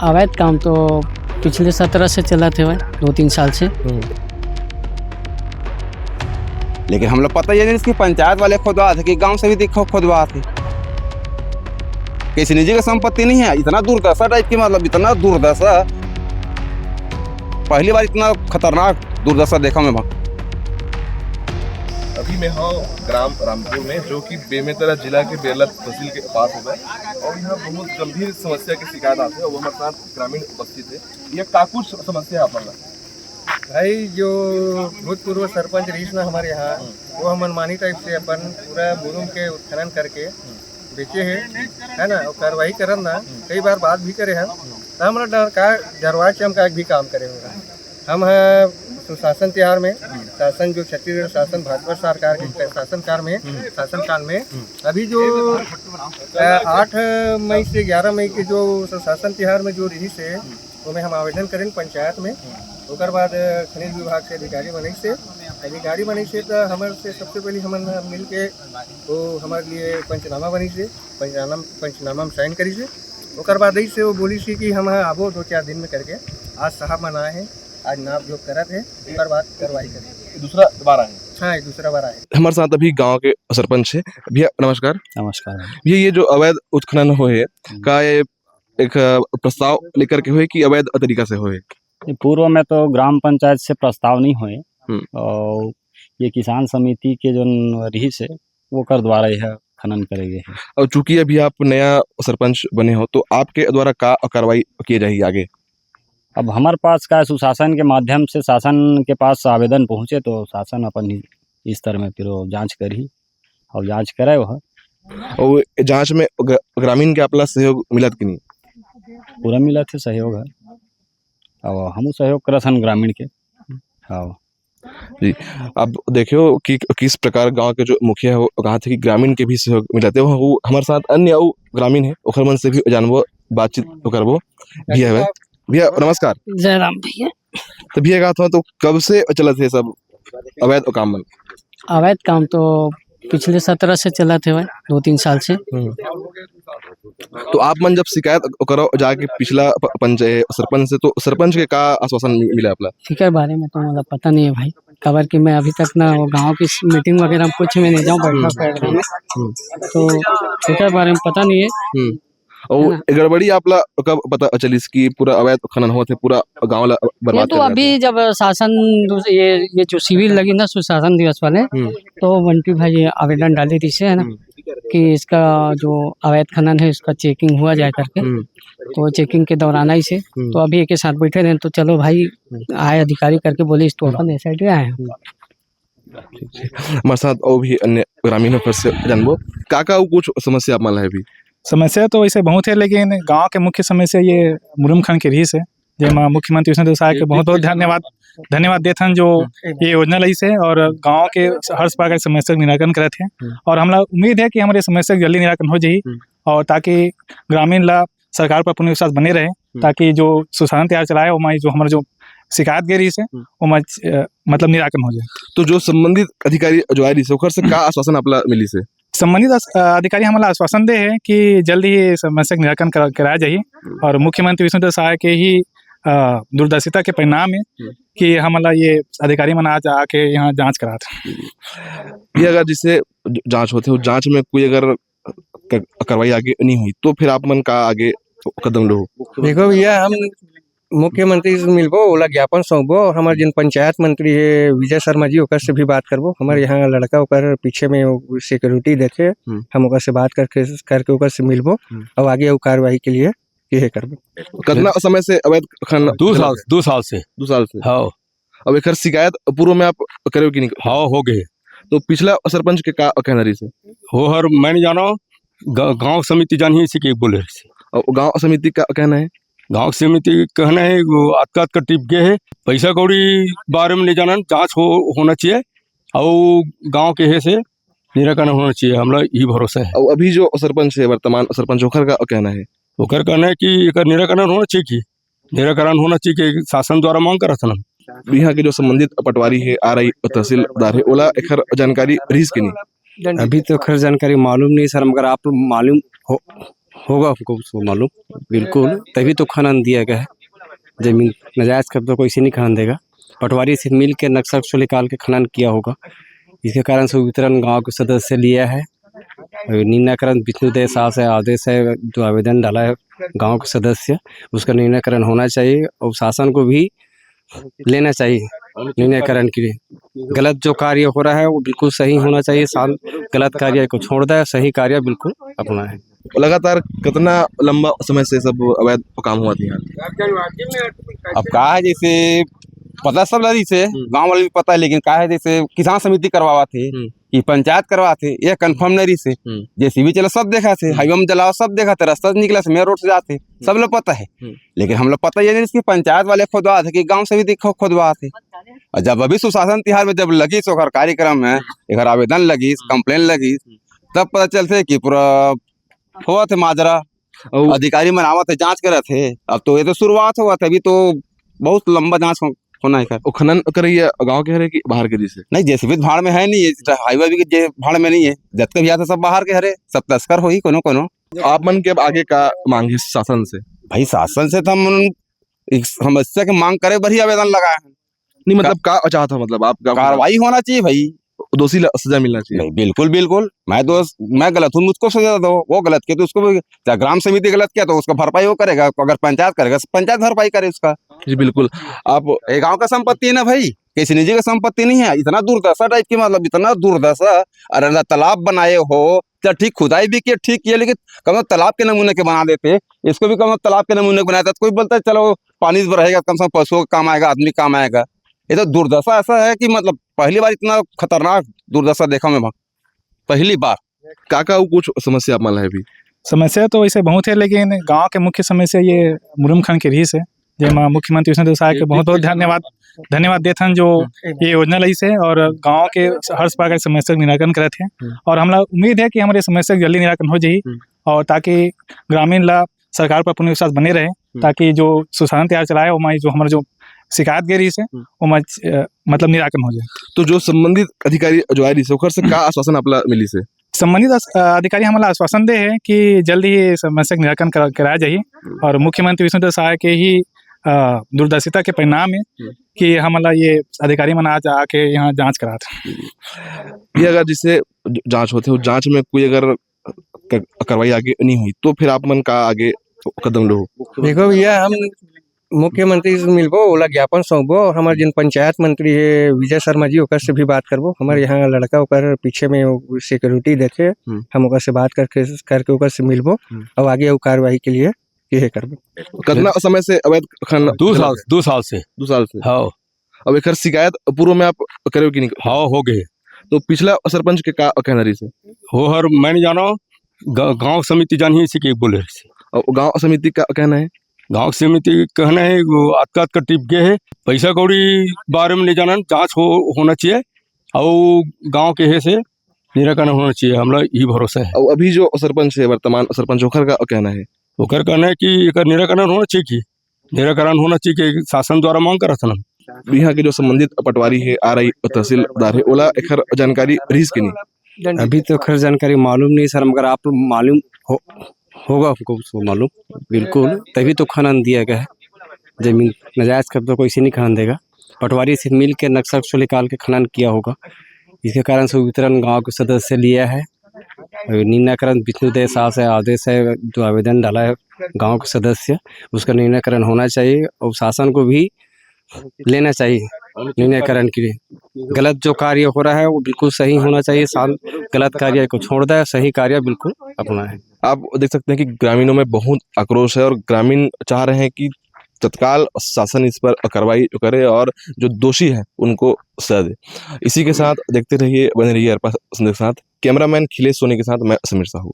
अवैध काम तो पिछले 17 से चला थे भाई, 2-3 साल से। लेकिन हम लोग पता ही नहीं इसकी पंचायत वाले खुदवा थे कि गांव से भी देखो खुदवा थे। किसी निजी की संपत्ति नहीं है। इतना दुर्दशा टाइप की, मतलब इतना दुर्दशा, पहली बार इतना खतरनाक दुर्दशा देखा मैं वहाँ। अभी मैं हूँ ग्राम रामपुर में, जो कि बेमेतरा जिला के बेरला तहसील के पास होगा, और यहाँ बहुत गंभीर समस्या की शिकायत आती है और वो हमारे साथ ग्रामीण उपस्थित है। ये का कुछ समस्या है आपका भाई? जो भूतपूर्व सरपंच रहीस ना हमारे यहाँ, वो मनमानी टाइप से अपन पूरा भूमि के उत्खनन करके बेचे है ना, और कार्रवाई करन ना कई बार बात भी करे हैं। तो हमारा डर का डरवा के हम का भी काम करे होगा। हम सुशासन त्योहार में शासन, जो छत्तीसगढ़ शासन भाजपा सरकार के शासनकाल में अभी जो 8 मई से 11 मई के जो सुशासन त्योहार में जो रही से वो में हम आवेदन करें पंचायत में। ओकर बाद खनिज विभाग से अधिकारी बनी से तो हमारे से सबसे पहले हम मिल के वो हमारे लिए पंचनामा बनी से, पंचनामा में साइन करी से। ओकर बाद से वो बोली सी कि हम आबो 2-4 दिन में करके। आज साहब मनाए हैं, आज नाप जोक करत है, ओकर बाद कार्रवाई करें। दूसरा बार आए? हाँ, दूसरा बार आए। हमारे साथ अभी गांव के सरपंच है। भैया नमस्कार। नमस्कार। भैया, ये जो अवैध उत्खनन हुए का ये एक प्रस्ताव लेकर के हुए कि अवैध तरीका से हुए? पूर्व में तो ग्राम पंचायत से प्रस्ताव नहीं हुए, और ये किसान समिति के जो रहीस है वो कर द्वारा यह खनन करेंगे। और चूंकि अभी आप नया सरपंच बने हो, तो आपके द्वारा का कार्रवाई की जाएगी आगे? अब हमारे पास का सुशासन के माध्यम से शासन के पास आवेदन पहुँचे तो शासन अपन इस तरह में फिर जांच करी और जांच करे वह। और जांच में ग्रामीण के अपना सहयोग मिलत कि नहीं? पूरा मिला थे सहयोग है, और हम सहयोग करत हन ग्रामीण के। हाँ जी, अब देखियो कि किस प्रकार गांव के जो मुखिया है वो कहा थे कि ग्रामीण के भी सहयोग मिलते हैं। वो हमारे साथ अन्य ग्रामीण है, ओखर मन से भी जानबो, बातचीत करबो। भैया नमस्कार। जय राम भैया। तो भैया कहा था, तो कब से चलत है सब अवैध काम? अवैध काम तो पिछले 17 से चला थे भाई, 2-3 साल से। तो आप मन जब शिकायत करो जाके पिछला सरपंच से, तो सरपंच के का आश्वासन मिला अपना? फिकर बारे में तो मतलब पता नहीं है भाई, खबर कि मैं अभी तक ना वो गांव की मीटिंग वगैरह में कुछ में नहीं जाऊँ, बैठा में तो फिकर बारे में पता नहीं है। और गड़बड़ी आपला कब पता चली कि पूरा अवैध खनन हुआ थे, पूरा गांव ला बर्बाद? तो अभी जब शासन ये जो शिविर लगी ना सुशासन दिवस वाले, तो बंटी भाई ये आवेदन डाली थी से, है ना, कि इसका जो अवैध खनन है इसका चेकिंग हुआ जाए करके। तो चेकिंग के दौरान ही से तो अभी एक साथ बैठे रहे, तो चलो भाई आए अधिकारी करके बोले इस तो अपन SIT आए हैं। हमारे साथ और भी अन्य ग्रामीणों पर से जानबो का कुछ समस्या मान है? भी समस्या तो वैसे बहुत है, लेकिन गांव के मुख्य समस्या ये मुरुम खन के रहीस है। जेमा मुख्यमंत्री विष्णुदेव साय के बहुत बहुत धन्यवाद देते हैं जो ये योजना रही है, और गांव के हर प्रकार की समस्या का निराकरण करते हैं। और हमरा उम्मीद है कि हमारे समस्या जल्दी निराकरण हो जाए, और ताकि ग्रामीण ला सरकार पर पूर्ण विश्वास बने रहे, ताकि जो सुशासन त्योहार चलाए वो जो हमारे जो शिकायत गई रही है वो मतलब निराकरण हो जाए। तो जो संबंधित अधिकारी जो आए रही से का आश्वासन आपला मिली से? संबंधित अधिकारी हमारा आश्वासन दे है कि जल्दी ही समस्या का निराकरण कराया जाए, और मुख्यमंत्री विष्णुदेव साय के ही दूरदर्शिता के परिणाम है कि हमारा ये अधिकारी मन आज आके यहाँ जांच करा था। ये अगर जिससे जांच होते हो, जांच में कोई अगर कार्रवाई आगे नहीं हुई, तो फिर आप मन का आगे कदम लो? देखो भैया, हम मुख्यमंत्री से मिलबो, ओला ज्ञापन सौंपबो, और हमारे जिन पंचायत मंत्री है विजय शर्मा जी, ओकर से भी बात करबो। हमारे यहाँ लड़का ओकर पीछे में सिक्योरिटी देखे, हम ओकर से बात करके ओकर से मिलबो, और आगे वो कार्रवाई के लिए ये करबो। कितना समय से अवैध खनन? 2 साल से। हाँ। अब एक शिकायत पूर्व में आप करे कि नहीं? हाँ, हो गए। तो पिछला सरपंच के का कहना रही से? हो हर मैंने जाना गांव समिति जानी है, इसी के बोले रही। और गांव समिति का कहना है? गांव समिति कहना है आतकात का टिप गए है, पैसा कौड़ी बारे में नहीं जाना, जांच होना चाहिए, और गांव के है से निराकरण होना चाहिए, हमारा यही भरोसा है। और अभी जो सरपंच है, वर्तमान सरपंच, ओखर का कहना है? ओकर कहना है कि निराकरण होना चाहिए, कि शासन द्वारा मांग करा था ना। यहाँ के जो संबंधित पटवारी है, RI तहसीलदार है, ओला एखर जानकारी रही कि नहीं? अभी तो खैर जानकारी मालूम नहीं सर, मगर आप मालूम होगा हमको उसको मालूम, बिल्कुल, तभी तो खनन दिया गया है। जमीन नाजायज कब्जा कोई से नहीं खनन देगा। पटवारी से मिल के नक्शा उक्शा निकाल के खनन किया होगा। इसके कारण से वितरण गांव के सदस्य लिया है। निर्णयकरण विष्णुदेव शाह से आदेश है, जो आवेदन डाला है गांव के सदस्य, उसका निर्णयकरण होना चाहिए और शासन को भी लेना चाहिए निर्णयकरण के लिए। गलत जो कार्य हो रहा है वो बिल्कुल सही होना चाहिए। गलत कार्य को छोड़ दे, सही कार्य बिल्कुल अपना है। लगातार कितना लंबा समय से सब अवैध काम हुआ था यहाँ? अब कहा है जैसे पता सब लगी से गांव वाले भी पता है, लेकिन कहा है जैसे किसान समिति करवावा थे कि पंचायत करवा थे, ये कंफर्म नहीं रही से। जेसीबी चला सब देखा थे, हाईवे में चलाओ सब देखा थे, रास्ता निकला से मेन रोड से जाते सब लोग पता है। लेकिन हम लोग पता ये नहीं इसकी पंचायत वाले खुदवा थे कि गांव समिति खुदवा थे। और जब अभी सुशासन तिहार में जब लगी सोखर कार्यक्रम में एक आवेदन लगी, कंप्लेन लगी, तब पता चलते कि पूरा हुआ थे माजरा, अधिकारी मनावा थे, जांच करे थे। अब तो ये तो शुरुआत हुआ था, अभी तो बहुत लंबा जांच होना है। वो खनन करिए गांव के हरे कि बाहर के जैसे? नहीं, जेसीबी भाड़ में है नहीं, हाईवे भी जे भाड़ में नहीं है। जब भी आते सब बाहर के हरे, सब तस्कर हो ही कोनो कोनो। आप मन के अब आगे का मांग है शासन से? भाई शासन से तो हम समस्या की मांग करे बढ़िया आवेदन लगाए हैं। नहीं मतलब का चाहता, मतलब आपका कार्रवाई होना चाहिए भाई, दोषी सजा मिलना चाहिए। नहीं बिल्कुल बिल्कुल, मैं गलत हूँ मुझको सजा दो, वो गलत किया तो उसको भी, चाहे ग्राम समिति गलत किया तो उसका भरपाई वो करेगा, अगर पंचायत करेगा पंचायत भरपाई करे उसका। जी बिल्कुल। आप एक गांव का संपत्ति है ना भाई, किसी निजी का संपत्ति नहीं है। इतना दुर्दशा टाइप की, मतलब इतना दुर्दशा। अरे तालाब बनाए हो, चल ठीक, खुदाई भी किया ठीक किया, लेकिन कम तालाब के नमूने के बना देते, इसको भी कम तालाब के नमूने बनाया था। कोई बोलता है चलो पानी रहेगा, कम से कम पशुओं का काम आएगा, आदमी काम आएगा। ये तो दुर्दशा ऐसा है कि मतलब पहली बार इतना खतरनाक दुर्दशा देखा मैं पहली बार। काका कुछ समस्या मान है? भी समस्या तो वैसे बहुत है, लेकिन गांव के मुख्य समस्या ये मुरुम खन के रीस है। जेमा मुख्यमंत्री विष्णुदेव शाह के बहुत बहुत धन्यवाद देथन जो ये योजना लाई से और गांव के हर प्रकार के समस्या निराकरण करे थे। और हमरा उम्मीद है कि हमारे समस्या जल्दी निराकरण हो जाए, और ताकि ग्रामीण ला सरकार पर पूर्ण विश्वास बने रहे, ताकि जो सुशासन तिहार चलाए वो जो हमारे जो शिकायत गई से वो मतलब निराकरण हो जाए। तो जो संबंधित अधिकारी जो आई से से का आश्वासन आपला मिली से? संबंधित अधिकारी हमारा आश्वासन दे है कि जल्द ही समस्या निराकरण कराया जाए, और मुख्यमंत्री विष्णुदेव शाह के ही दूरदर्शिता के परिणाम है कि हमारा ये अधिकारी मन आज आके यहाँ जांच करा था। ये अगर जिससे जांच होते हो, जांच में कोई अगर कार्रवाई आगे नहीं हुई तो फिर आप मन का आगे कदम लो? देखो भैया, हम मुख्यमंत्री से मिलबो, ओला ज्ञापन सौंपबो, और हमारे जिन पंचायत मंत्री है विजय शर्मा जी, ओकर से भी बात करबो। हमारे यहाँ लड़का ओकर पीछे में सिक्योरिटी देखे, हम ओकर से बात करके ओकर से मिलबो और आगे वो कार्रवाई के लिए ये करबो। कितना समय से अवैध खनन? 2 साल से। 2 साल से? हाँ। अब एक शिकायत पूर्व में आप करे कि नहीं? हाँ, हो गए। तो पिछला सरपंच के का कहना रही से? हो हर मैंने जाना, गांव समिति जानी इसी के बोले से। और गांव समिति का कहना है? गांव समिति कहना है आजकल का टिप गए है, पैसा कौड़ी बारे में नहीं जाना, जांच होना चाहिए और गांव के है से निराकरण होना चाहिए, हमारा यही भरोसा है। और अभी जो सरपंच है, वर्तमान सरपंच, ओखर का कहना है? ओकर कहना है कि निराकरण होना चाहिए, कि निराकरण होना चाहिए कि शासन द्वारा मांग करा था ना। यहाँ के जो संबंधित पटवारी है, RI तहसीलदार है, ओला एखर जानकारी रही कि नहीं? अभी तो खैर जानकारी मालूम नहीं सर, मगर आप मालूम होगा हमको उसको मालूम, बिल्कुल, तभी तो खनन दिया गया है। जमीन नाजायज कब्जा कोई से नहीं खनन देगा। पटवारी से मिल के नक्शा उक्शा निकाल के खनन किया होगा। इसके कारण से वितरण गांव के सदस्य लिया है। निर्णयकरण विष्णुदेव शाह से आदेश है, जो आवेदन डाला है गांव के सदस्य, उसका निर्णयकरण होना चाहिए और शासन को भी लेना चाहिए निर्णयकरण के लिए। गलत जो कार्य हो रहा है वो बिल्कुल सही होना चाहिए। गलत कार्य को छोड़ दे, सही कार्य बिल्कुल अपना है। आप देख सकते हैं कि ग्रामीणों में बहुत आक्रोश है और ग्रामीण चाह रहे हैं कि तत्काल शासन इस पर कार्रवाई करे और जो दोषी है उनको सजा दे। इसी के साथ देखते रहिए, बने रहिए अर्पा संदेश के साथ। कैमरामैन खिलेश सोनी के साथ मैं समीर साहू।